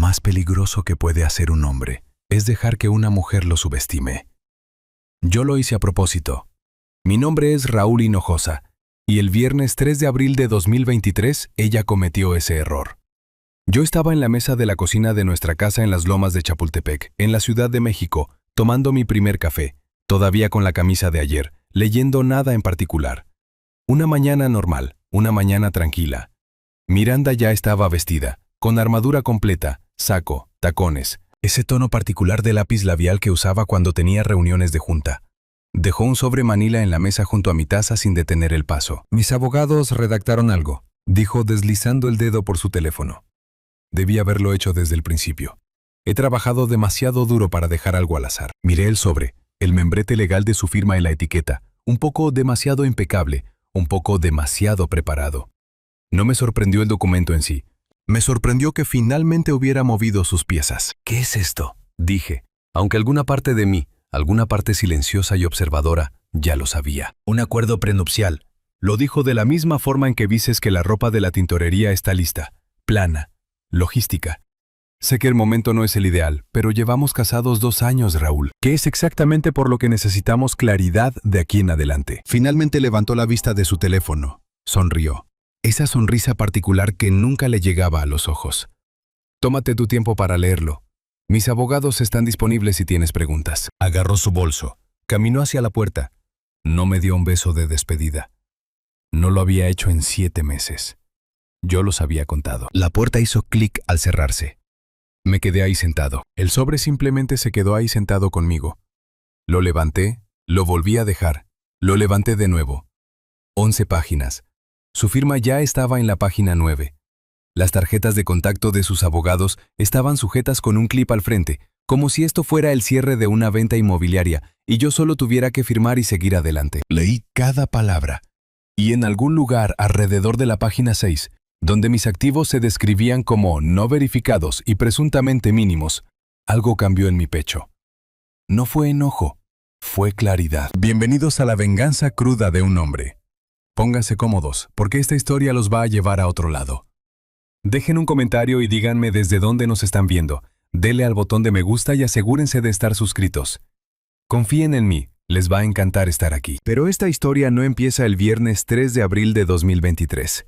más peligroso que puede hacer un hombre es dejar que una mujer lo subestime. Yo lo hice a propósito. Mi nombre es Raúl Hinojosa, y el viernes 3 de abril de 2023 ella cometió ese error. Yo estaba en la mesa de la cocina de nuestra casa en las Lomas de Chapultepec, en la Ciudad de México, tomando mi primer café, todavía con la camisa de ayer, leyendo nada en particular. Una mañana normal, una mañana tranquila. Miranda ya estaba vestida, con armadura completa, saco, tacones, ese tono particular de lápiz labial que usaba cuando tenía reuniones de junta. Dejó un sobre manila en la mesa junto a mi taza sin detener el paso. Mis abogados redactaron algo, dijo deslizando el dedo por su teléfono. Debí haberlo hecho desde el principio. He trabajado demasiado duro para dejar algo al azar. Miré el sobre, el membrete legal de su firma en la etiqueta, un poco demasiado impecable, un poco demasiado preparado. No me sorprendió el documento en sí. Me sorprendió que finalmente hubiera movido sus piezas. ¿Qué es esto?, dije, aunque alguna parte de mí, alguna parte silenciosa y observadora, ya lo sabía. Un acuerdo prenupcial. Lo dijo de la misma forma en que dices que la ropa de la tintorería está lista, plana, logística. Sé que el momento no es el ideal, pero llevamos casados 2 años, Raúl, que es exactamente por lo que necesitamos claridad de aquí en adelante. Finalmente levantó la vista de su teléfono. Sonrió. Esa sonrisa particular que nunca le llegaba a los ojos. Tómate tu tiempo para leerlo. Mis abogados están disponibles si tienes preguntas. Agarró su bolso. Caminó hacia la puerta. No me dio un beso de despedida. No lo había hecho en 7 meses. Yo los había contado. La puerta hizo clic al cerrarse. Me quedé ahí sentado. El sobre simplemente se quedó ahí sentado conmigo. Lo levanté, lo volví a dejar. Lo levanté de nuevo. 11 páginas. Su firma ya estaba en la página 9. Las tarjetas de contacto de sus abogados estaban sujetas con un clip al frente, como si esto fuera el cierre de una venta inmobiliaria y yo solo tuviera que firmar y seguir adelante. Leí cada palabra. Y en algún lugar alrededor de la página 6, donde mis activos se describían como no verificados y presuntamente mínimos, algo cambió en mi pecho. No fue enojo, fue claridad. Bienvenidos a la venganza cruda de un hombre. Pónganse cómodos, porque esta historia los va a llevar a otro lado. Dejen un comentario y díganme desde dónde nos están viendo. Denle al botón de me gusta y asegúrense de estar suscritos. Confíen en mí, les va a encantar estar aquí. Pero esta historia no empieza el viernes 3 de abril de 2023.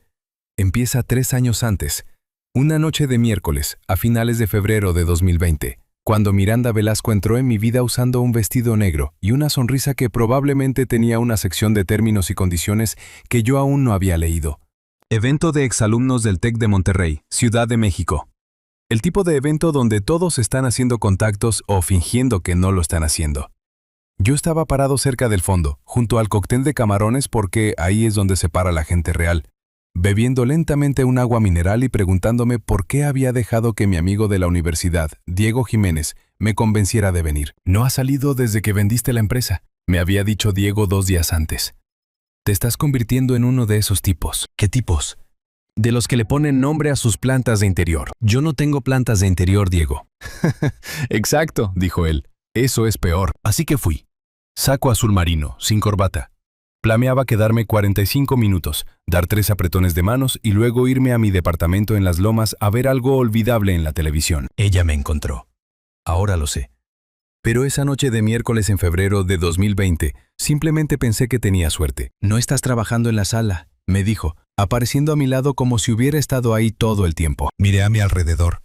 Empieza 3 años antes, una noche de miércoles, a finales de febrero de 2020, cuando Miranda Velasco entró en mi vida usando un vestido negro y una sonrisa que probablemente tenía una sección de términos y condiciones que yo aún no había leído. Evento de exalumnos del TEC de Monterrey, Ciudad de México. El tipo de evento donde todos están haciendo contactos o fingiendo que no lo están haciendo. Yo estaba parado cerca del fondo, junto al cóctel de camarones porque ahí es donde se para la gente real, bebiendo lentamente un agua mineral y preguntándome por qué había dejado que mi amigo de la universidad, Diego Jiménez, me convenciera de venir. No ha salido desde que vendiste la empresa, me había dicho Diego 2 días antes. Te estás convirtiendo en uno de esos tipos. ¿Qué tipos? De los que le ponen nombre a sus plantas de interior. Yo no tengo plantas de interior, Diego. Exacto, dijo él. Eso es peor. Así que fui. Saco azul marino, sin corbata. Planeaba quedarme 45 minutos, dar 3 apretones de manos y luego irme a mi departamento en Las Lomas a ver algo olvidable en la televisión. Ella me encontró. Ahora lo sé. Pero esa noche de miércoles en febrero de 2020, simplemente pensé que tenía suerte. No estás trabajando en la sala, me dijo, apareciendo a mi lado como si hubiera estado ahí todo el tiempo. Miré a mi alrededor.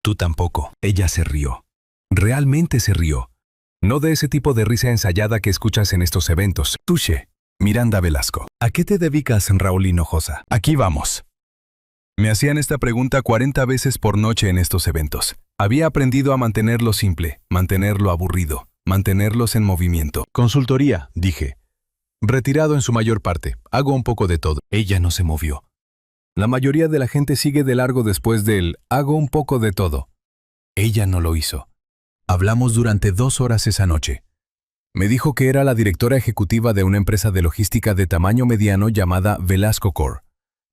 Tú tampoco. Ella se rió. Realmente se rió. No de ese tipo de risa ensayada que escuchas en estos eventos. Touché. Miranda Velasco. ¿A qué te dedicas, Raúl Hinojosa? Aquí vamos. Me hacían esta pregunta 40 veces por noche en estos eventos. Había aprendido a mantenerlo simple, mantenerlo aburrido, mantenerlos en movimiento. Consultoría, dije. Retirado en su mayor parte, hago un poco de todo. Ella no se movió. La mayoría de la gente sigue de largo después del hago un poco de todo. Ella no lo hizo. Hablamos durante 2 horas esa noche. Me dijo que era la directora ejecutiva de una empresa de logística de tamaño mediano llamada Velasco Core.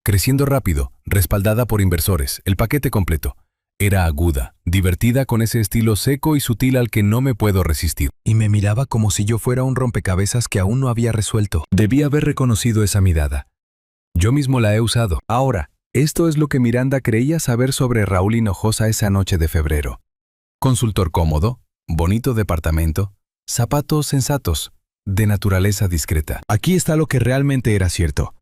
Creciendo rápido, respaldada por inversores, el paquete completo. Era aguda, divertida con ese estilo seco y sutil al que no me puedo resistir. Y me miraba como si yo fuera un rompecabezas que aún no había resuelto. Debí haber reconocido esa mirada. Yo mismo la he usado. Ahora, Esto es lo que Miranda creía saber sobre Raúl Hinojosa esa noche de febrero. Consultor cómodo, bonito departamento, zapatos sensatos, de naturaleza discreta. Aquí está lo que realmente era cierto.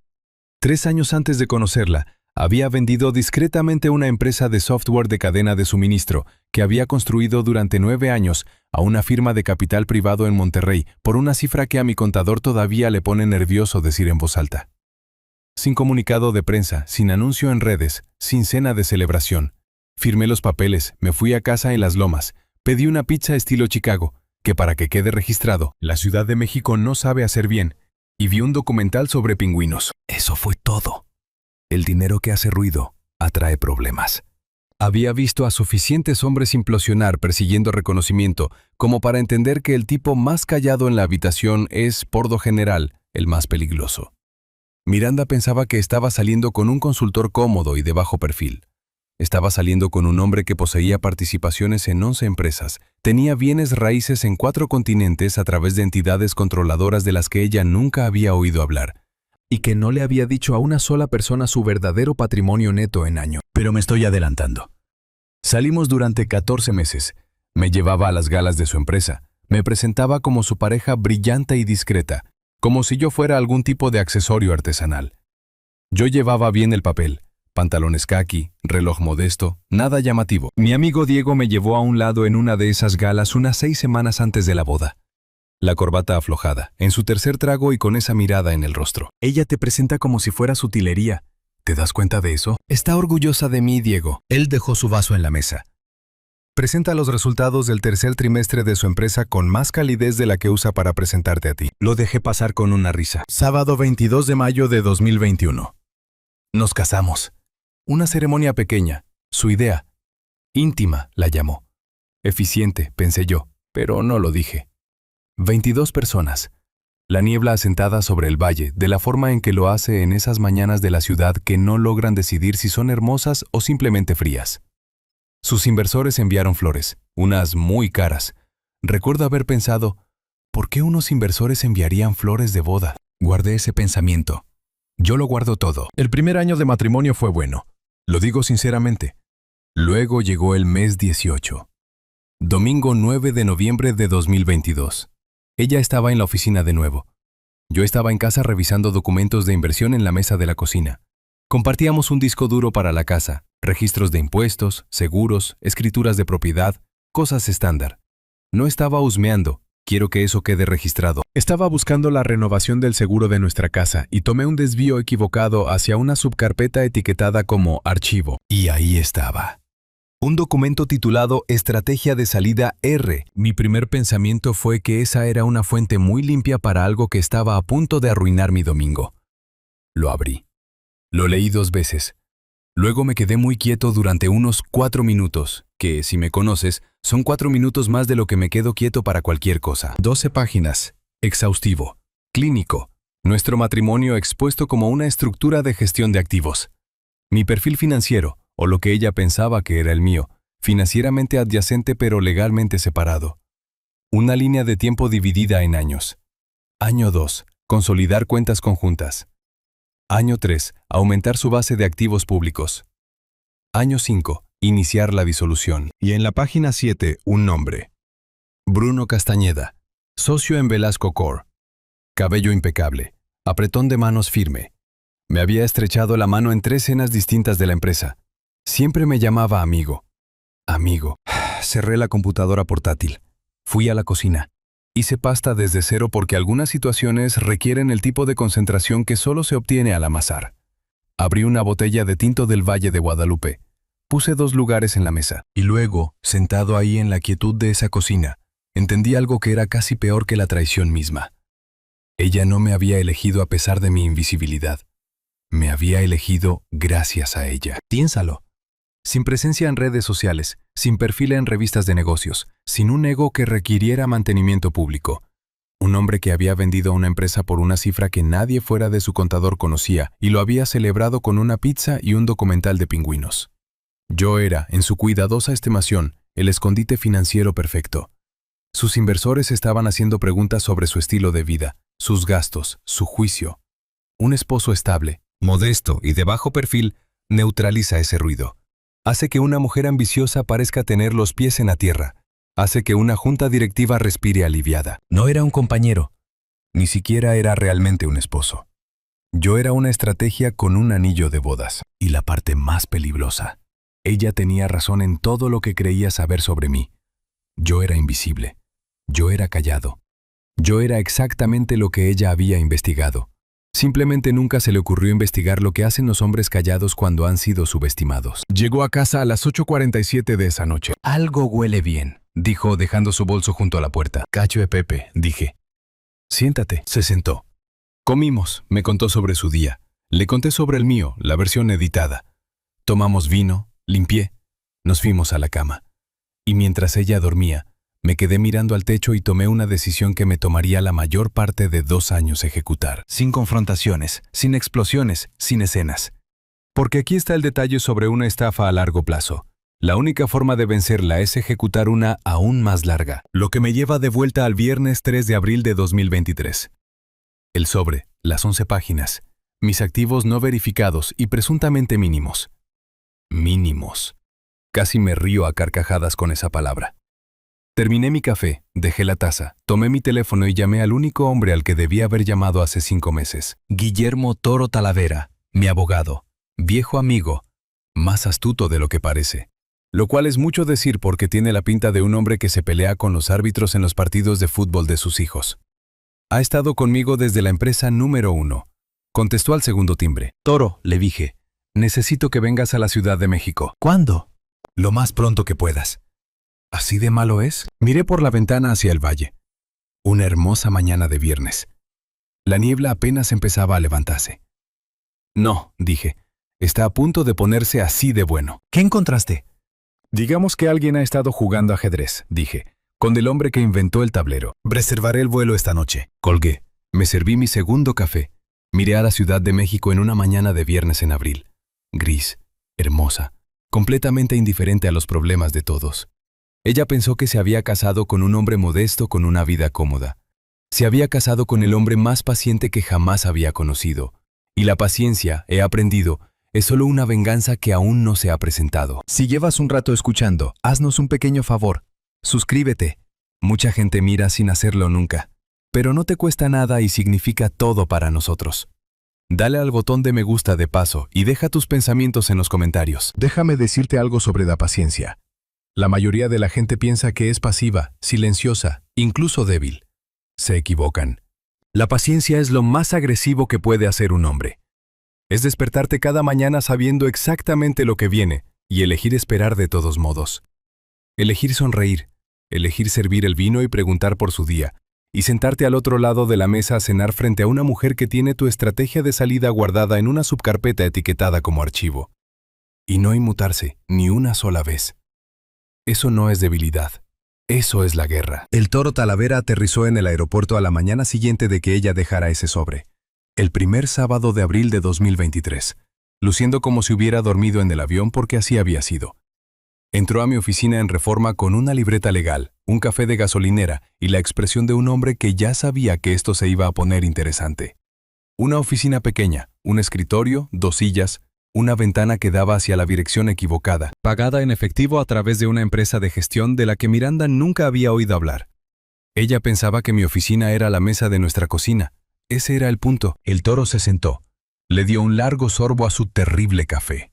3 años antes de conocerla, había vendido discretamente una empresa de software de cadena de suministro que había construido durante 9 años a una firma de capital privado en Monterrey por una cifra que a mi contador todavía le pone nervioso decir en voz alta. Sin comunicado de prensa, sin anuncio en redes, sin cena de celebración. Firmé los papeles, me fui a casa en Las Lomas, pedí una pizza estilo Chicago, que para que quede registrado, la Ciudad de México no sabe hacer bien, y vi un documental sobre pingüinos. Eso fue todo. El dinero que hace ruido atrae problemas. Había visto a suficientes hombres implosionar persiguiendo reconocimiento como para entender que el tipo más callado en la habitación es, por lo general, el más peligroso. Miranda pensaba que estaba saliendo con un consultor cómodo y de bajo perfil. Estaba saliendo con un hombre que poseía participaciones en 11 empresas, tenía bienes raíces en 4 continentes a través de entidades controladoras de las que ella nunca había oído hablar, y que no le había dicho a una sola persona su verdadero patrimonio neto en año. Pero me estoy adelantando. Salimos durante 14 meses. Me llevaba a las galas de su empresa. Me presentaba como su pareja brillante y discreta, como si yo fuera algún tipo de accesorio artesanal. Yo llevaba bien el papel. Pantalones caqui, reloj modesto, nada llamativo. Mi amigo Diego me llevó a un lado en una de esas galas unas 6 semanas antes de la boda. La corbata aflojada, en su tercer trago y con esa mirada en el rostro. Ella te presenta como si fuera utilería. ¿Te das cuenta de eso? Está orgullosa de mí, Diego. Él dejó su vaso en la mesa. Presenta los resultados del tercer trimestre de su empresa con más calidez de la que usa para presentarte a ti. Lo dejé pasar con una risa. Sábado 22 de mayo de 2021. Nos casamos. Una ceremonia pequeña, su idea. Íntima, la llamó. Eficiente, pensé yo, pero no lo dije. 22 personas. La niebla asentada sobre el valle, de la forma en que lo hace en esas mañanas de la ciudad que no logran decidir si son hermosas o simplemente frías. Sus inversores enviaron flores, unas muy caras. Recuerdo haber pensado, ¿por qué unos inversores enviarían flores de boda? Guardé ese pensamiento. Yo lo guardo todo. El primer año de matrimonio fue bueno. Lo digo sinceramente. Luego llegó el mes 18. Domingo 9 de noviembre de 2022. Ella estaba en la oficina de nuevo. Yo estaba en casa revisando documentos de inversión en la mesa de la cocina. Compartíamos un disco duro para la casa, registros de impuestos, seguros, escrituras de propiedad, cosas estándar. No estaba husmeando. Quiero que eso quede registrado. Estaba buscando la renovación del seguro de nuestra casa y tomé un desvío equivocado hacia una subcarpeta etiquetada como archivo. Y ahí estaba. Un documento titulado Estrategia de Salida R. Mi primer pensamiento fue que esa era una fuente muy limpia para algo que estaba a punto de arruinar mi domingo. Lo abrí. Lo leí 2 veces. Luego me quedé muy quieto durante unos 4 minutos, que, si me conoces, son 4 minutos más de lo que me quedo quieto para cualquier cosa. 12 páginas. Exhaustivo. Clínico. Nuestro matrimonio expuesto como una estructura de gestión de activos. Mi perfil financiero, o lo que ella pensaba que era el mío, financieramente adyacente pero legalmente separado. Una línea de tiempo dividida en años. Año 2. Consolidar cuentas conjuntas. Año 3. Aumentar su base de activos públicos. Año 5. Iniciar la disolución. Y en la página 7, un nombre. Bruno Castañeda. Socio en Velasco Core. Cabello impecable. Apretón de manos firme. Me había estrechado la mano en 3 cenas distintas de la empresa. Siempre me llamaba amigo. Amigo. Cerré la computadora portátil. Fui a la cocina. Hice pasta desde cero porque algunas situaciones requieren el tipo de concentración que solo se obtiene al amasar. Abrí una botella de tinto del Valle de Guadalupe. Puse 2 lugares en la mesa. Y luego, sentado ahí en la quietud de esa cocina, entendí algo que era casi peor que la traición misma. Ella no me había elegido a pesar de mi invisibilidad. Me había elegido gracias a ella. Piénsalo. Sin presencia en redes sociales, sin perfil en revistas de negocios, sin un ego que requiriera mantenimiento público. Un hombre que había vendido una empresa por una cifra que nadie fuera de su contador conocía y lo había celebrado con una pizza y un documental de pingüinos. Yo era, en su cuidadosa estimación, el escondite financiero perfecto. Sus inversores estaban haciendo preguntas sobre su estilo de vida, sus gastos, su juicio. Un esposo estable, modesto y de bajo perfil neutraliza ese ruido. Hace que una mujer ambiciosa parezca tener los pies en la tierra. Hace que una junta directiva respire aliviada. No era un compañero. Ni siquiera era realmente un esposo. Yo era una estrategia con un anillo de bodas. Y la parte más peligrosa. Ella tenía razón en todo lo que creía saber sobre mí. Yo era invisible. Yo era callado. Yo era exactamente lo que ella había investigado. Simplemente nunca se le ocurrió investigar lo que hacen los hombres callados cuando han sido subestimados. Llegó a casa a las 8:47 de esa noche. Algo huele bien, dijo dejando su bolso junto a la puerta. Cacho de Pepe, dije. Siéntate. Se sentó. Comimos, me contó sobre su día. Le conté sobre el mío, la versión editada. Tomamos vino, limpié, nos fuimos a la cama. Y mientras ella dormía, me quedé mirando al techo y tomé una decisión que me tomaría la mayor parte de 2 años ejecutar. Sin confrontaciones, sin explosiones, sin escenas. Porque aquí está el detalle sobre una estafa a largo plazo. La única forma de vencerla es ejecutar una aún más larga. Lo que me lleva de vuelta al viernes 3 de abril de 2023. El sobre, las 11 páginas, mis activos no verificados y presuntamente mínimos. Mínimos. Casi me río a carcajadas con esa palabra. Terminé mi café, dejé la taza, tomé mi teléfono y llamé al único hombre al que debía haber llamado hace 5 meses. Guillermo Toro Talavera, mi abogado, viejo amigo, más astuto de lo que parece. Lo cual es mucho decir porque tiene la pinta de un hombre que se pelea con los árbitros en los partidos de fútbol de sus hijos. Ha estado conmigo desde la empresa número 1. Contestó al segundo timbre. Toro, le dije, necesito que vengas a la Ciudad de México. ¿Cuándo? Lo más pronto que puedas. ¿Así de malo es? Miré por la ventana hacia el valle. Una hermosa mañana de viernes. La niebla apenas empezaba a levantarse. No, dije, está a punto de ponerse así de bueno. ¿Qué encontraste? Digamos que alguien ha estado jugando ajedrez, dije, con el hombre que inventó el tablero. Reservaré el vuelo esta noche. Colgué. Me serví mi segundo café. Miré a la Ciudad de México en una mañana de viernes en abril. Gris, hermosa, completamente indiferente a los problemas de todos. Ella pensó que se había casado con un hombre modesto con una vida cómoda. Se había casado con el hombre más paciente que jamás había conocido. Y la paciencia, he aprendido, es solo una venganza que aún no se ha presentado. Si llevas un rato escuchando, haznos un pequeño favor. Suscríbete. Mucha gente mira sin hacerlo nunca. Pero no te cuesta nada y significa todo para nosotros. Dale al botón de me gusta de paso y deja tus pensamientos en los comentarios. Déjame decirte algo sobre la paciencia. La mayoría de la gente piensa que es pasiva, silenciosa, incluso débil. Se equivocan. La paciencia es lo más agresivo que puede hacer un hombre. Es despertarte cada mañana sabiendo exactamente lo que viene y elegir esperar de todos modos. Elegir sonreír, elegir servir el vino y preguntar por su día, y sentarte al otro lado de la mesa a cenar frente a una mujer que tiene tu estrategia de salida guardada en una subcarpeta etiquetada como archivo. Y no inmutarse ni una sola vez. Eso no es debilidad. Eso es la guerra. El Toro Talavera aterrizó en el aeropuerto a la mañana siguiente de que ella dejara ese sobre. El primer sábado de abril de 2023, luciendo como si hubiera dormido en el avión porque así había sido. Entró a mi oficina en Reforma con una libreta legal, un café de gasolinera y la expresión de un hombre que ya sabía que esto se iba a poner interesante. Una oficina pequeña, un escritorio, 2 sillas, una ventana que daba hacia la dirección equivocada, pagada en efectivo a través de una empresa de gestión de la que Miranda nunca había oído hablar. Ella pensaba que mi oficina era la mesa de nuestra cocina. Ese era el punto. El Toro se sentó. Le dio un largo sorbo a su terrible café.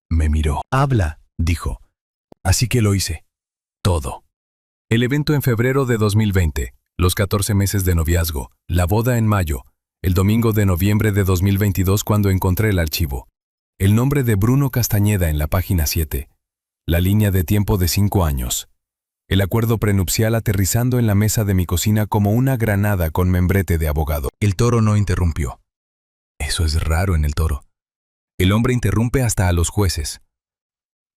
Me miró. Habla, dijo. Así que lo hice. Todo. El evento en febrero de 2020, los 14 meses de noviazgo, la boda en mayo, el domingo de noviembre de 2022 cuando encontré el archivo. El nombre de Bruno Castañeda en la página 7. La línea de tiempo de 5 años. El acuerdo prenupcial aterrizando en la mesa de mi cocina como una granada con membrete de abogado. El Toro no interrumpió. Eso es raro en el Toro. El hombre interrumpe hasta a los jueces.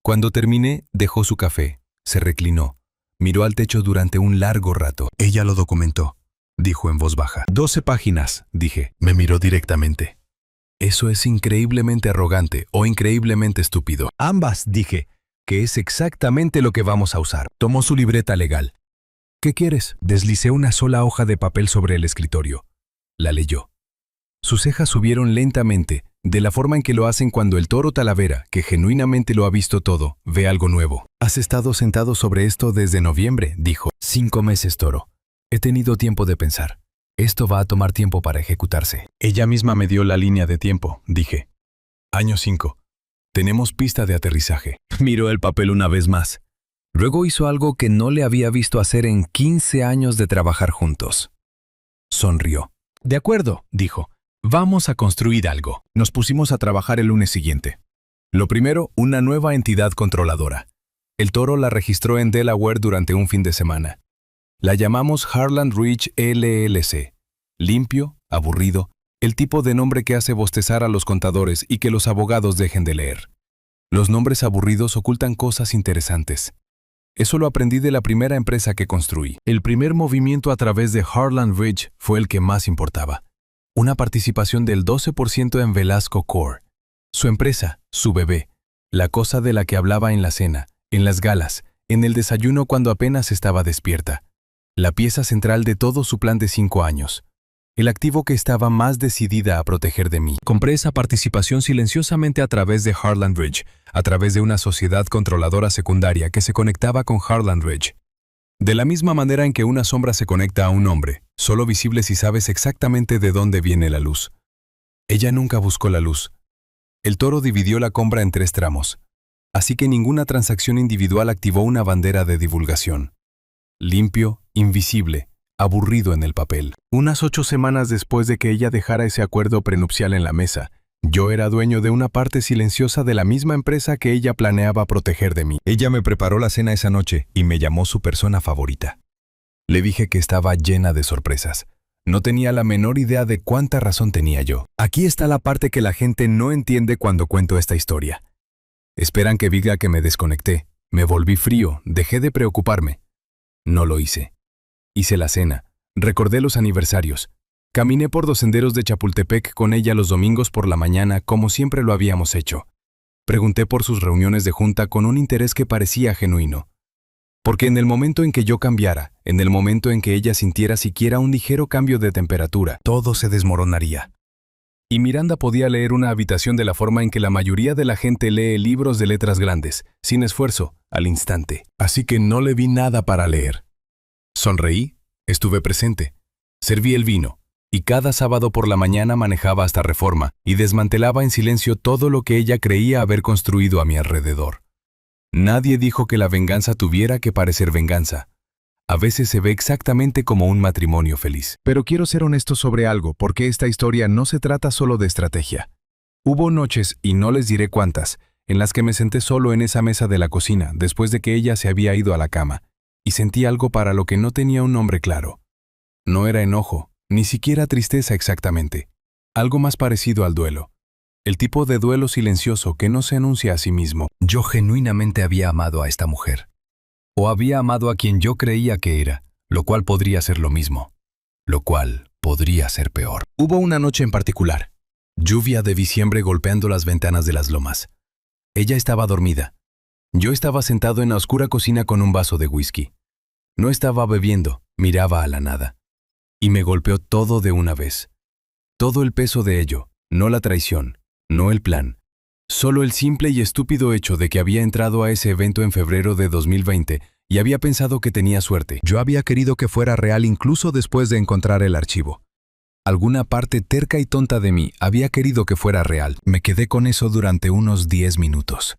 Cuando terminé, dejó su café, se reclinó, miró al techo durante un largo rato. Ella lo documentó, dijo en voz baja. 12 páginas, dije. Me miró directamente. Eso es increíblemente arrogante o increíblemente estúpido. Ambas, dije, que es exactamente lo que vamos a usar. Tomó su libreta legal. ¿Qué quieres? Deslicé una sola hoja de papel sobre el escritorio. La leyó. Sus cejas subieron lentamente, de la forma en que lo hacen cuando el toro Talavera, que genuinamente lo ha visto todo, ve algo nuevo. «Has estado sentado sobre esto desde noviembre», dijo. 5 meses, toro. He tenido tiempo de pensar. Esto va a tomar tiempo para ejecutarse. Ella misma me dio la línea de tiempo, dije. Año 5. Tenemos pista de aterrizaje. Miró el papel una vez más. Luego hizo algo que no le había visto hacer en 15 años de trabajar juntos. Sonrió. «De acuerdo», dijo. «Vamos a construir algo». Nos pusimos a trabajar el lunes siguiente. Lo primero, una nueva entidad controladora. El toro la registró en Delaware durante un fin de semana. La llamamos Harland Ridge LLC. Limpio, aburrido, el tipo de nombre que hace bostezar a los contadores y que los abogados dejen de leer. Los nombres aburridos ocultan cosas interesantes. Eso lo aprendí de la primera empresa que construí. El primer movimiento a través de Harland Ridge fue el que más importaba. Una participación del 12% en Velasco Core. Su empresa, su bebé, la cosa de la que hablaba en la cena, en las galas, en el desayuno cuando apenas estaba despierta. La pieza central de todo su plan de 5 años. El activo que estaba más decidida a proteger de mí. Compré esa participación silenciosamente a través de Harland Ridge, a través de una sociedad controladora secundaria que se conectaba con Harland Ridge. De la misma manera en que una sombra se conecta a un hombre, solo visible si sabes exactamente de dónde viene la luz. Ella nunca buscó la luz. El toro dividió la compra en 3 tramos, así que ninguna transacción individual activó una bandera de divulgación. Limpio, invisible, aburrido en el papel. Unas 8 semanas después de que ella dejara ese acuerdo prenupcial en la mesa, yo era dueño de una parte silenciosa de la misma empresa que ella planeaba proteger de mí. Ella me preparó la cena esa noche y me llamó su persona favorita. Le dije que estaba llena de sorpresas. No tenía la menor idea de cuánta razón tenía yo. Aquí está la parte que la gente no entiende cuando cuento esta historia. Esperan que diga que me desconecté, me volví frío, dejé de preocuparme. No lo hice. Hice la cena, recordé los aniversarios. Caminé por los senderos de Chapultepec con ella los domingos por la mañana como siempre lo habíamos hecho. Pregunté por sus reuniones de junta con un interés que parecía genuino. Porque en el momento en que yo cambiara, en el momento en que ella sintiera siquiera un ligero cambio de temperatura, todo se desmoronaría. Y Miranda podía leer una habitación de la forma en que la mayoría de la gente lee libros de letras grandes, sin esfuerzo, al instante. Así que no le vi nada para leer. Sonreí, estuve presente, serví el vino, y cada sábado por la mañana manejaba hasta Reforma y desmantelaba en silencio todo lo que ella creía haber construido a mi alrededor. Nadie dijo que la venganza tuviera que parecer venganza. A veces se ve exactamente como un matrimonio feliz. Pero quiero ser honesto sobre algo, porque esta historia no se trata solo de estrategia. Hubo noches, y no les diré cuántas, en las que me senté solo en esa mesa de la cocina, después de que ella se había ido a la cama, y sentí algo para lo que no tenía un nombre claro. No era enojo, ni siquiera tristeza exactamente. Algo más parecido al duelo. El tipo de duelo silencioso que no se anuncia a sí mismo. Yo genuinamente había amado a esta mujer. O había amado a quien yo creía que era, lo cual podría ser lo mismo. Lo cual podría ser peor. Hubo una noche en particular. Lluvia de diciembre golpeando las ventanas de las lomas. Ella estaba dormida. Yo estaba sentado en la oscura cocina con un vaso de whisky. No estaba bebiendo, miraba a la nada. Y me golpeó todo de una vez. Todo el peso de ello, no la traición, no el plan. Solo el simple y estúpido hecho de que había entrado a ese evento en febrero de 2020 y había pensado que tenía suerte. Yo había querido que fuera real incluso después de encontrar el archivo. Alguna parte terca y tonta de mí había querido que fuera real. Me quedé con eso durante unos 10 minutos.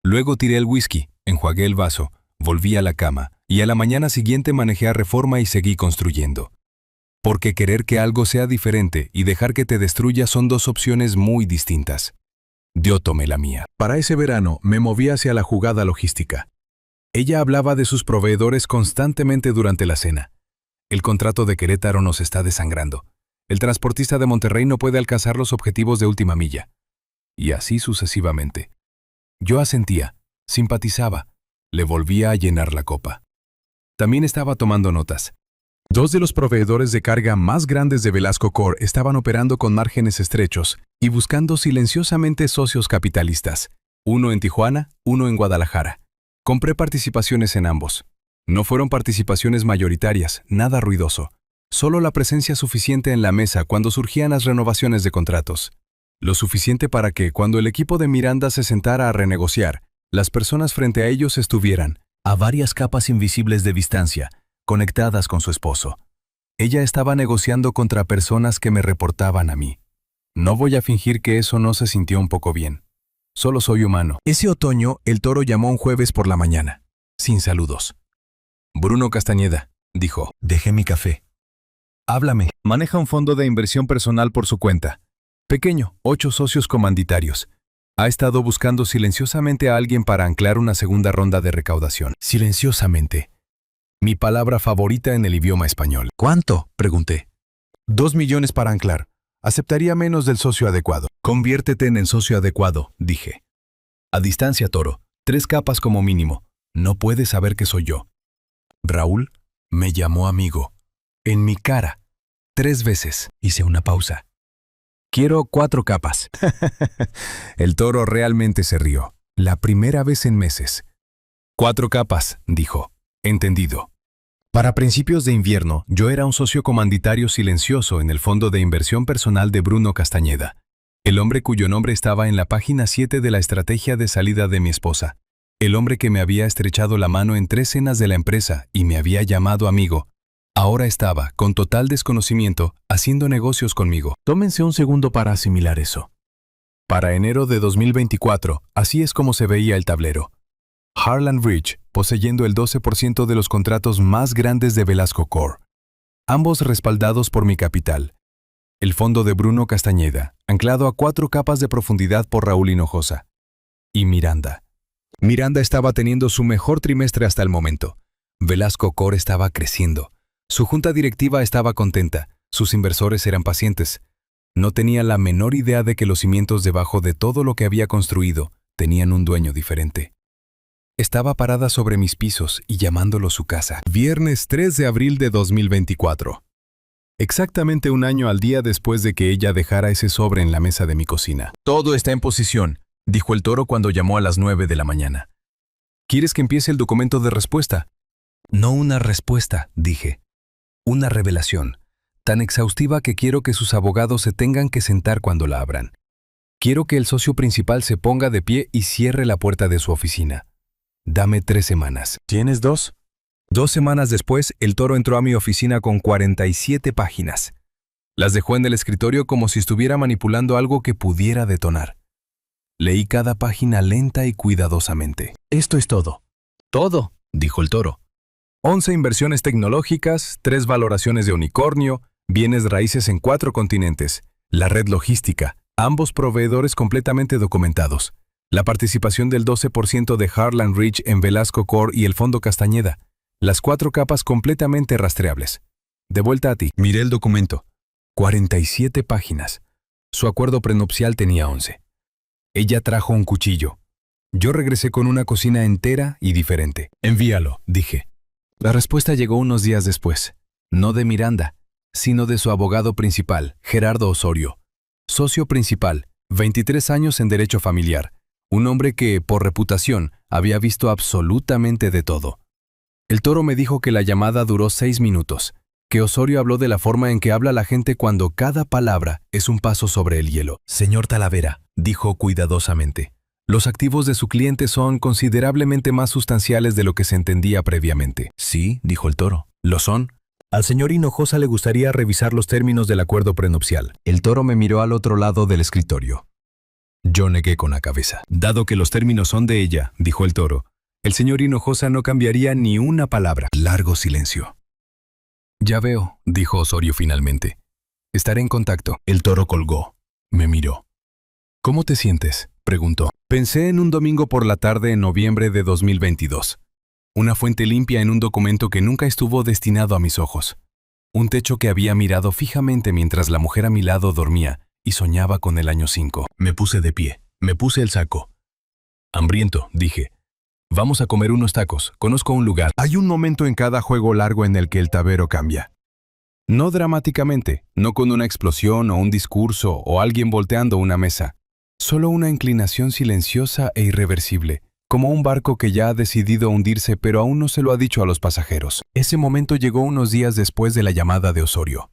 Luego tiré el whisky, enjuagué el vaso, volví a la cama y a la mañana siguiente manejé a Reforma y seguí construyendo. Porque querer que algo sea diferente y dejar que te destruya son dos opciones muy distintas. Yo tomé la mía. Para ese verano me moví hacia la jugada logística. Ella hablaba de sus proveedores constantemente durante la cena. El contrato de Querétaro nos está desangrando. El transportista de Monterrey no puede alcanzar los objetivos de última milla. Y así sucesivamente. Yo asentía, simpatizaba, le volvía a llenar la copa. También estaba tomando notas. 2 de los proveedores de carga más grandes de Velasco Core estaban operando con márgenes estrechos y buscando silenciosamente socios capitalistas. Uno en Tijuana, uno en Guadalajara. Compré participaciones en ambos. No fueron participaciones mayoritarias, nada ruidoso. Solo la presencia suficiente en la mesa cuando surgían las renovaciones de contratos. Lo suficiente para que, cuando el equipo de Miranda se sentara a renegociar, las personas frente a ellos estuvieran, a varias capas invisibles de distancia, conectadas con su esposo. Ella estaba negociando contra personas que me reportaban a mí. No voy a fingir que eso no se sintió un poco bien. Solo soy humano. Ese otoño, el Toro llamó un jueves por la mañana, sin saludos. Bruno Castañeda, dijo, dejé mi café. Háblame. Maneja un fondo de inversión personal por su cuenta. Pequeño, 8 socios comanditarios. Ha estado buscando silenciosamente a alguien para anclar una segunda ronda de recaudación. Silenciosamente. Mi palabra favorita en el idioma español. ¿Cuánto?, pregunté. 2 millones para anclar. Aceptaría menos del socio adecuado. Conviértete en el socio adecuado, dije. A distancia, Toro. 3 capas como mínimo. No puedes saber que soy yo. Raúl me llamó amigo. En mi cara. 3 veces. Hice una pausa. Quiero 4 capas. El Toro realmente se rió. La primera vez en meses. 4 capas, dijo. Entendido. Para principios de invierno, yo era un socio comanditario silencioso en el fondo de inversión personal de Bruno Castañeda, el hombre cuyo nombre estaba en la página 7 de la estrategia de salida de mi esposa, el hombre que me había estrechado la mano en 3 cenas de la empresa y me había llamado amigo. Ahora estaba, con total desconocimiento, haciendo negocios conmigo. Tómense un segundo para asimilar eso. Para enero de 2024, así es como se veía el tablero. Harlan Ridge, poseyendo el 12% de los contratos más grandes de Velasco Core, ambos respaldados por mi capital. El fondo de Bruno Castañeda, anclado a 4 capas de profundidad por Raúl Hinojosa. Y Miranda. Miranda estaba teniendo su mejor trimestre hasta el momento. Velasco Core estaba creciendo. Su junta directiva estaba contenta. Sus inversores eran pacientes. No tenía la menor idea de que los cimientos debajo de todo lo que había construido tenían un dueño diferente. Estaba parada sobre mis pisos y llamándolo su casa. Viernes 3 de abril de 2024. Exactamente un año al día después de que ella dejara ese sobre en la mesa de mi cocina. Todo está en posición, dijo el Toro cuando llamó a las 9 de la mañana. ¿Quieres que empiece el documento de respuesta? No una respuesta, dije. Una revelación, tan exhaustiva que quiero que sus abogados se tengan que sentar cuando la abran. Quiero que el socio principal se ponga de pie y cierre la puerta de su oficina. Dame 3 semanas. ¿Tienes 2? 2 semanas después, el Toro entró a mi oficina con 47 páginas. Las dejó en el escritorio como si estuviera manipulando algo que pudiera detonar. Leí cada página lenta y cuidadosamente. Esto es todo. Todo, dijo el Toro. 11 inversiones tecnológicas, 3 valoraciones de unicornio, bienes raíces en 4 continentes, la red logística, ambos proveedores completamente documentados. La participación del 12% de Harlan Ridge en Velasco Core y el Fondo Castañeda. Las 4 capas completamente rastreables. De vuelta a ti. Miré el documento. 47 páginas. Su acuerdo prenupcial tenía 11. Ella trajo un cuchillo. Yo regresé con una cocina entera y diferente. Envíalo, dije. La respuesta llegó unos días después. No de Miranda, sino de su abogado principal, Gerardo Osorio. Socio principal, 23 años en derecho familiar. Un hombre que, por reputación, había visto absolutamente de todo. El Toro me dijo que la llamada duró 6 minutos, que Osorio habló de la forma en que habla la gente cuando cada palabra es un paso sobre el hielo. Señor Talavera, dijo cuidadosamente, los activos de su cliente son considerablemente más sustanciales de lo que se entendía previamente. Sí, dijo el Toro, lo son. Al señor Hinojosa le gustaría revisar los términos del acuerdo prenupcial. El Toro me miró al otro lado del escritorio. Yo negué con la cabeza. Dado que los términos son de ella, dijo el Toro, el señor Hinojosa no cambiaría ni una palabra. Largo silencio. Ya veo, dijo Osorio finalmente. Estaré en contacto. El Toro colgó. Me miró. ¿Cómo te sientes?, preguntó. Pensé en un domingo por la tarde en noviembre de 2022. Una fuente limpia en un documento que nunca estuvo destinado a mis ojos. Un techo que había mirado fijamente mientras la mujer a mi lado dormía y soñaba con el año 5. Me puse de pie. Me puse el saco. Hambriento, dije. Vamos a comer unos tacos. Conozco un lugar. Hay un momento en cada juego largo en el que el tablero cambia. No dramáticamente, no con una explosión o un discurso o alguien volteando una mesa. Solo una inclinación silenciosa e irreversible, como un barco que ya ha decidido hundirse pero aún no se lo ha dicho a los pasajeros. Ese momento llegó unos días después de la llamada de Osorio.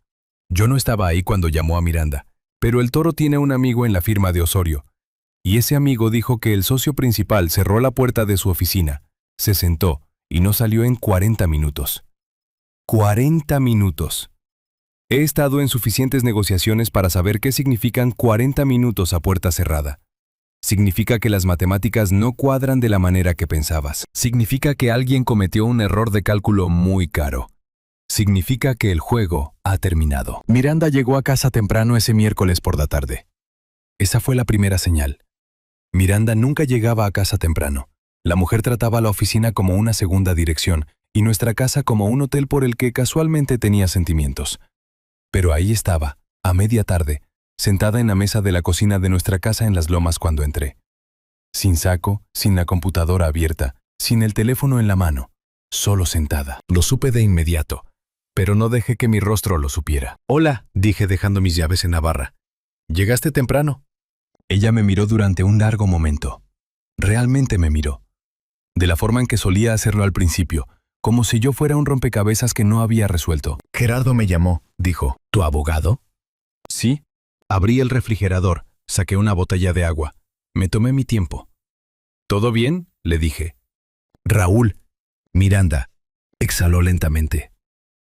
Yo no estaba ahí cuando llamó a Miranda, pero el Toro tiene un amigo en la firma de Osorio, y ese amigo dijo que el socio principal cerró la puerta de su oficina, se sentó y no salió en 40 minutos. 40 minutos. He estado en suficientes negociaciones para saber qué significan 40 minutos a puerta cerrada. Significa que las matemáticas no cuadran de la manera que pensabas. Significa que alguien cometió un error de cálculo muy caro. Significa que el juego ha terminado. Miranda llegó a casa temprano ese miércoles por la tarde. Esa fue la primera señal. Miranda nunca llegaba a casa temprano. La mujer trataba a la oficina como una segunda dirección y nuestra casa como un hotel por el que casualmente tenía sentimientos. Pero ahí estaba, a media tarde, sentada en la mesa de la cocina de nuestra casa en Las Lomas cuando entré. Sin saco, sin la computadora abierta, sin el teléfono en la mano, solo sentada. Lo supe de inmediato, pero no dejé que mi rostro lo supiera. «Hola», dije dejando mis llaves en la barra. «¿Llegaste temprano?» Ella me miró durante un largo momento. Realmente me miró. De la forma en que solía hacerlo al principio, como si yo fuera un rompecabezas que no había resuelto. Gerardo me llamó, dijo. ¿Tu abogado? Sí. Abrí el refrigerador, saqué una botella de agua. Me tomé mi tiempo. ¿Todo bien?, le dije. Raúl. Miranda. Exhaló lentamente.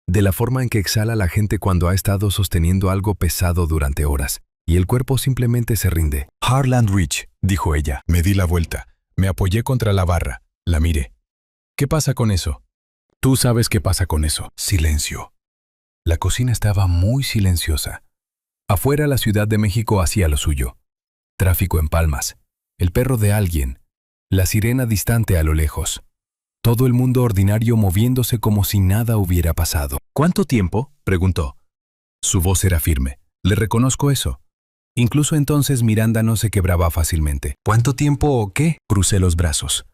De la forma en que exhala la gente cuando ha estado sosteniendo algo pesado durante horas, y el cuerpo simplemente se rinde. Harland Ridge, dijo ella. Me di la vuelta. Me apoyé contra la barra. La miré. ¿Qué pasa con eso? Tú sabes qué pasa con eso. Silencio. La cocina estaba muy silenciosa. Afuera la Ciudad de México hacía lo suyo. Tráfico en Palmas. El perro de alguien. La sirena distante a lo lejos. Todo el mundo ordinario moviéndose como si nada hubiera pasado. ¿Cuánto tiempo?, preguntó. Su voz era firme. Le reconozco eso. Incluso entonces Miranda no se quebraba fácilmente. ¿Cuánto tiempo o qué? Crucé los brazos.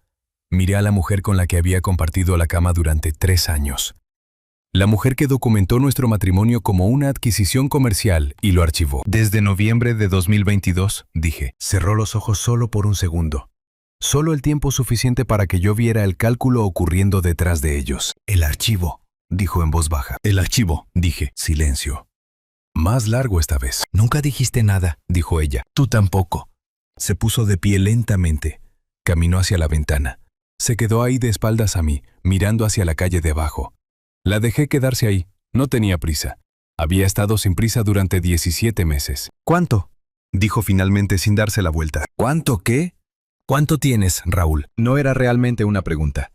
Miré a la mujer con la que había compartido la cama durante 3 años. La mujer que documentó nuestro matrimonio como una adquisición comercial y lo archivó. Desde noviembre de 2022, dije. Cerró los ojos solo por un segundo. Solo el tiempo suficiente para que yo viera el cálculo ocurriendo detrás de ellos. El archivo, dijo en voz baja. El archivo, dije. Silencio. Más largo esta vez. Nunca dijiste nada, dijo ella. Tú tampoco. Se puso de pie lentamente. Caminó hacia la ventana. Se quedó ahí de espaldas a mí, mirando hacia la calle de abajo. La dejé quedarse ahí. No tenía prisa. Había estado sin prisa durante 17 meses. ¿Cuánto?, dijo finalmente sin darse la vuelta. ¿Cuánto qué? ¿Cuánto tienes, Raúl? No era realmente una pregunta.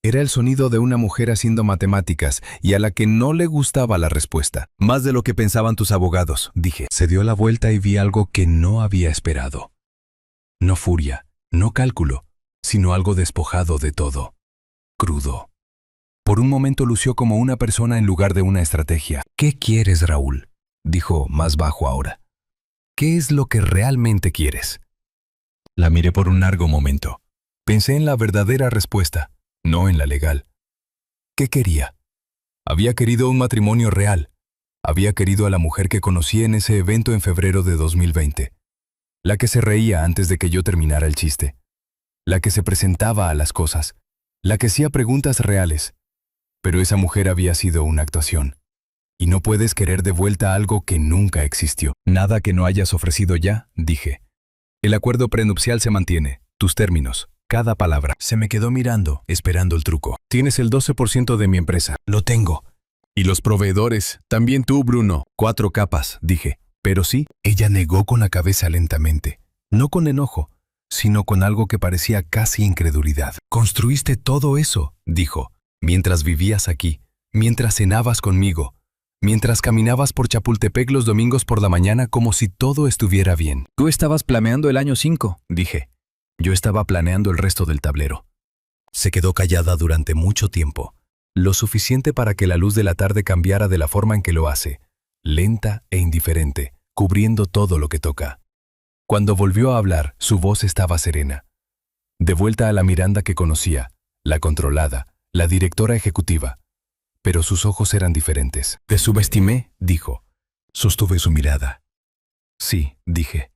Era el sonido de una mujer haciendo matemáticas y a la que no le gustaba la respuesta. Más de lo que pensaban tus abogados, dije. Se dio la vuelta y vi algo que no había esperado. No furia, no cálculo, sino algo despojado de todo. Crudo. Por un momento lució como una persona en lugar de una estrategia. ¿Qué quieres, Raúl?, dijo más bajo ahora. ¿Qué es lo que realmente quieres? La miré por un largo momento. Pensé en la verdadera respuesta, no en la legal. ¿Qué quería? Había querido un matrimonio real. Había querido a la mujer que conocí en ese evento en febrero de 2020. La que se reía antes de que yo terminara el chiste. La que se presentaba a las cosas. La que hacía preguntas reales. Pero esa mujer había sido una actuación. Y no puedes querer de vuelta algo que nunca existió. Nada que no hayas ofrecido ya, dije. El acuerdo prenupcial se mantiene. Tus términos. Cada palabra. Se me quedó mirando, esperando el truco. Tienes el 12% de mi empresa. Lo tengo. Y los proveedores. También tú, Bruno. 4 capas, dije. Pero sí, ella negó con la cabeza lentamente. No con enojo, sino con algo que parecía casi incredulidad. Construiste todo eso, dijo. Mientras vivías aquí, mientras cenabas conmigo, mientras caminabas por Chapultepec los domingos por la mañana como si todo estuviera bien. Tú estabas planeando el año 5, dije. Yo estaba planeando el resto del tablero. Se quedó callada durante mucho tiempo, lo suficiente para que la luz de la tarde cambiara de la forma en que lo hace, lenta e indiferente, cubriendo todo lo que toca. Cuando volvió a hablar, su voz estaba serena. De vuelta a la Miranda que conocía, la controlada, la directora ejecutiva. Pero sus ojos eran diferentes. Te subestimé, dijo. Sostuve su mirada. Sí, dije.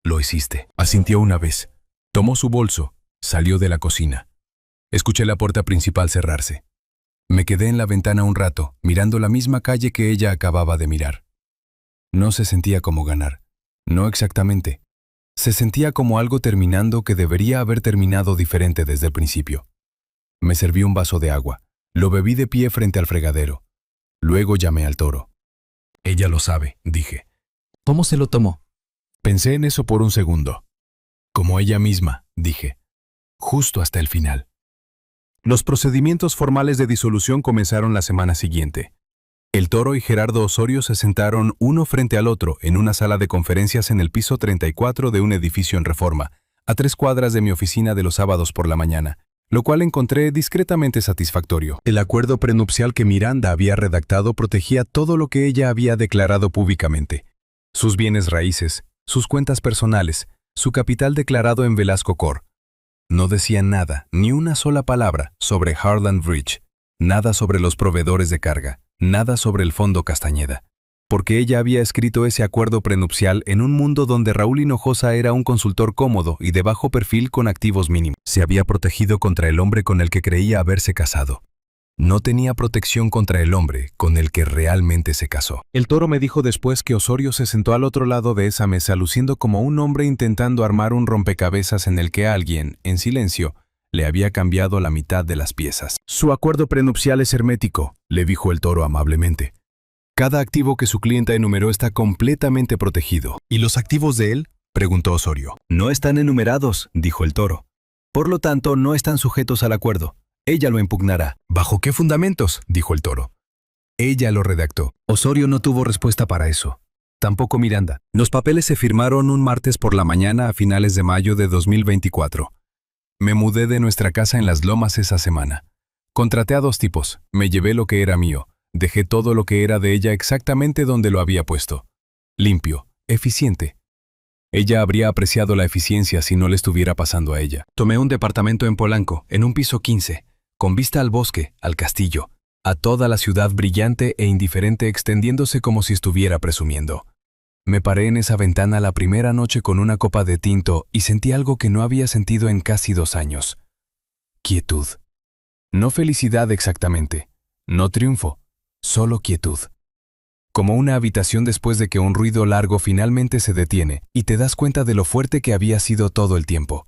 Lo hiciste. Asintió una vez. Tomó su bolso, Salió de la cocina. Escuché la puerta principal cerrarse. Me quedé en la ventana un rato, mirando la misma calle que ella acababa de mirar. No se sentía como ganar. No exactamente. Se sentía como algo terminando que debería haber terminado diferente desde el principio. Me serví un vaso de agua. Lo bebí de pie frente al fregadero. Luego llamé al toro. Ella lo sabe, dije. ¿Cómo se lo tomó? Pensé en eso por un segundo. Como ella misma, dije. Justo hasta el final. Los procedimientos formales de disolución comenzaron la semana siguiente. El toro y Gerardo Osorio se sentaron uno frente al otro en una sala de conferencias en el piso 34 de un edificio en Reforma, a 3 cuadras de mi oficina de los sábados por la mañana, lo cual encontré discretamente satisfactorio. El acuerdo prenupcial que Miranda había redactado protegía todo lo que ella había declarado públicamente: sus bienes raíces, sus cuentas personales, su capital declarado en Velasco Corp. No decía nada, ni una sola palabra, sobre Harland Bridge, nada sobre los proveedores de carga, nada sobre el Fondo Castañeda, porque ella había escrito ese acuerdo prenupcial en un mundo donde Raúl Hinojosa era un consultor cómodo y de bajo perfil con activos mínimos. Se había protegido contra el hombre con el que creía haberse casado. No tenía protección contra el hombre con el que realmente se casó. El toro me dijo después que Osorio se sentó al otro lado de esa mesa luciendo como un hombre intentando armar un rompecabezas en el que alguien, en silencio, le había cambiado la mitad de las piezas. Su acuerdo prenupcial es hermético, le dijo el toro amablemente. Cada activo que su clienta enumeró está completamente protegido. ¿Y los activos de él?, preguntó Osorio. No están enumerados, dijo el toro. Por lo tanto, no están sujetos al acuerdo. Ella lo impugnará. ¿Bajo qué fundamentos?, dijo el toro. Ella lo redactó. Osorio no tuvo respuesta para eso. Tampoco Miranda. Los papeles se firmaron un martes por la mañana a finales de mayo de 2024. Me mudé de nuestra casa en Las Lomas esa semana. Contraté a 2 tipos. Me llevé lo que era mío. Dejé todo lo que era de ella exactamente donde lo había puesto. Limpio, eficiente. Ella habría apreciado la eficiencia si no le estuviera pasando a ella. Tomé un departamento en Polanco, en un piso 15. Con vista al bosque, al castillo, a toda la ciudad brillante e indiferente extendiéndose como si estuviera presumiendo. Me paré en esa ventana la primera noche con una copa de tinto y sentí algo que no había sentido en casi 2 años. Quietud. No felicidad exactamente, no triunfo, solo quietud. Como una habitación después de que un ruido largo finalmente se detiene y te das cuenta de lo fuerte que había sido todo el tiempo.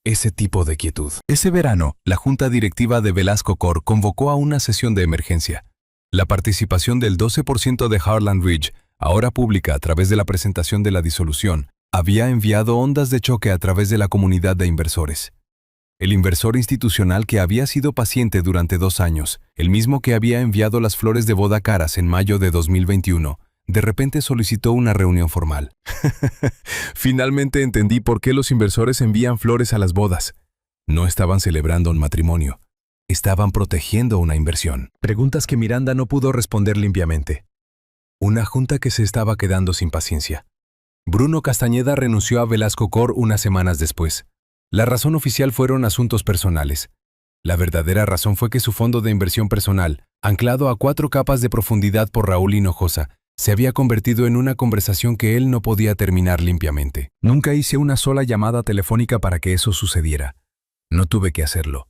Ese tipo de quietud. Ese verano, la junta directiva de Velasco Corp convocó a una sesión de emergencia. La participación del 12% de Harland Ridge, ahora pública a través de la presentación de la disolución, había enviado ondas de choque a través de la comunidad de inversores. El inversor institucional que había sido paciente durante 2 años, el mismo que había enviado las flores de boda caras en mayo de 2021, de repente solicitó una reunión formal. Finalmente entendí por qué los inversores envían flores a las bodas. No estaban celebrando un matrimonio. Estaban protegiendo una inversión. Preguntas que Miranda no pudo responder limpiamente. Una junta que se estaba quedando sin paciencia. Bruno Castañeda renunció a Velasco Corp unas semanas después. La razón oficial fueron asuntos personales. La verdadera razón fue que su fondo de inversión personal, anclado a 4 capas de profundidad por Raúl Hinojosa, se había convertido en una conversación que él no podía terminar limpiamente. Nunca hice una sola llamada telefónica para que eso sucediera. No tuve que hacerlo.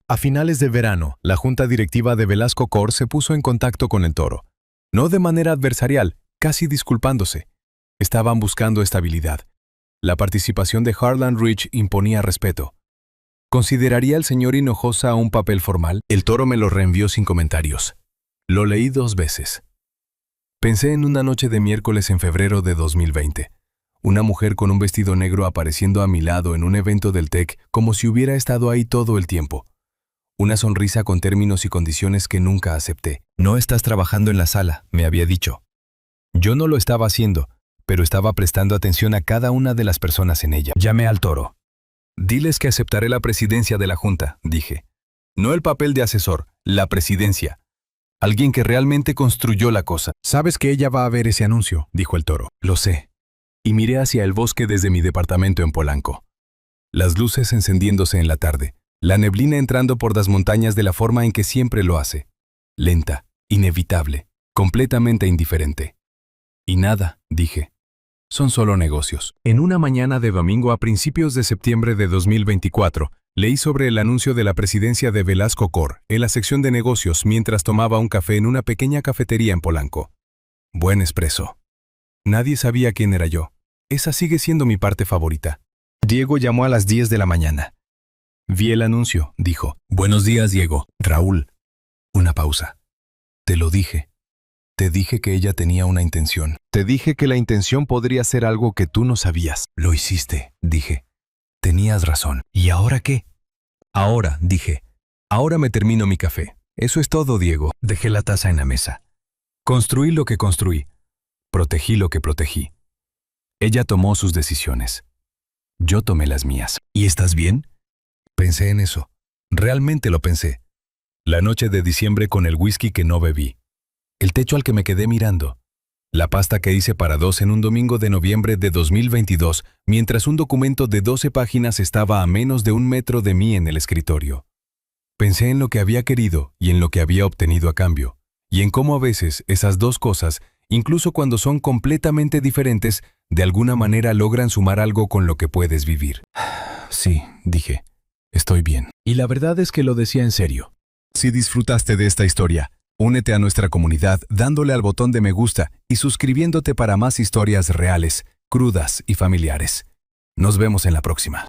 A finales de verano, la junta directiva de Velasco Corp se puso en contacto con el toro. No de manera adversarial, casi disculpándose. Estaban buscando estabilidad. La participación de Harland Ridge imponía respeto. ¿Consideraría el señor Hinojosa un papel formal? El toro me lo reenvió sin comentarios. Lo leí 2 veces. Pensé en una noche de miércoles en febrero de 2020. Una mujer con un vestido negro apareciendo a mi lado en un evento del TEC como si hubiera estado ahí todo el tiempo. Una sonrisa con términos y condiciones que nunca acepté. No estás trabajando en la sala, me había dicho. Yo no lo estaba haciendo, pero estaba prestando atención a cada una de las personas en ella. Llamé al toro. Diles que aceptaré la presidencia de la junta, dije. No el papel de asesor, la presidencia. Alguien que realmente construyó la cosa. Sabes que ella va a ver ese anuncio, dijo el toro. Lo sé. Y miré hacia el bosque desde mi departamento en Polanco. Las luces encendiéndose en la tarde, la neblina entrando por las montañas de la forma en que siempre lo hace. Lenta, inevitable, completamente indiferente. Y nada, dije. son solo negocios. En una mañana de domingo a principios de septiembre de 2024, leí sobre el anuncio de la presidencia de Velasco Cor en la sección de negocios mientras tomaba un café en una pequeña cafetería en Polanco. Buen espresso. Nadie sabía quién era yo. Esa sigue siendo mi parte favorita. Diego llamó a las 10 de la mañana. Vi el anuncio, dijo. Buenos días, Diego. Raúl. Una pausa. Te lo dije. Te dije que ella tenía una intención. Te dije que la intención podría ser algo que tú no sabías. Lo hiciste, dije. Tenías razón. ¿Y ahora qué? Ahora, dije. Ahora me termino mi café. Eso es todo, Diego. Dejé la taza en la mesa. Construí lo que construí. Protegí lo que protegí. Ella tomó sus decisiones. Yo tomé las mías. ¿Y estás bien? Pensé en eso. Realmente lo pensé. La noche de diciembre con el whisky que no bebí. El techo al que me quedé mirando. La pasta que hice para 2 en un domingo de noviembre de 2022, mientras un documento de 12 páginas estaba a menos de 1 metro de mí en el escritorio. Pensé en lo que había querido y en lo que había obtenido a cambio, y en cómo a veces esas dos cosas, incluso cuando son completamente diferentes, de alguna manera logran sumar algo con lo que puedes vivir. Sí, dije, estoy bien. Y la verdad es que lo decía en serio. Si disfrutaste de esta historia, únete a nuestra comunidad dándole al botón de me gusta y suscribiéndote para más historias reales, crudas y familiares. Nos vemos en la próxima.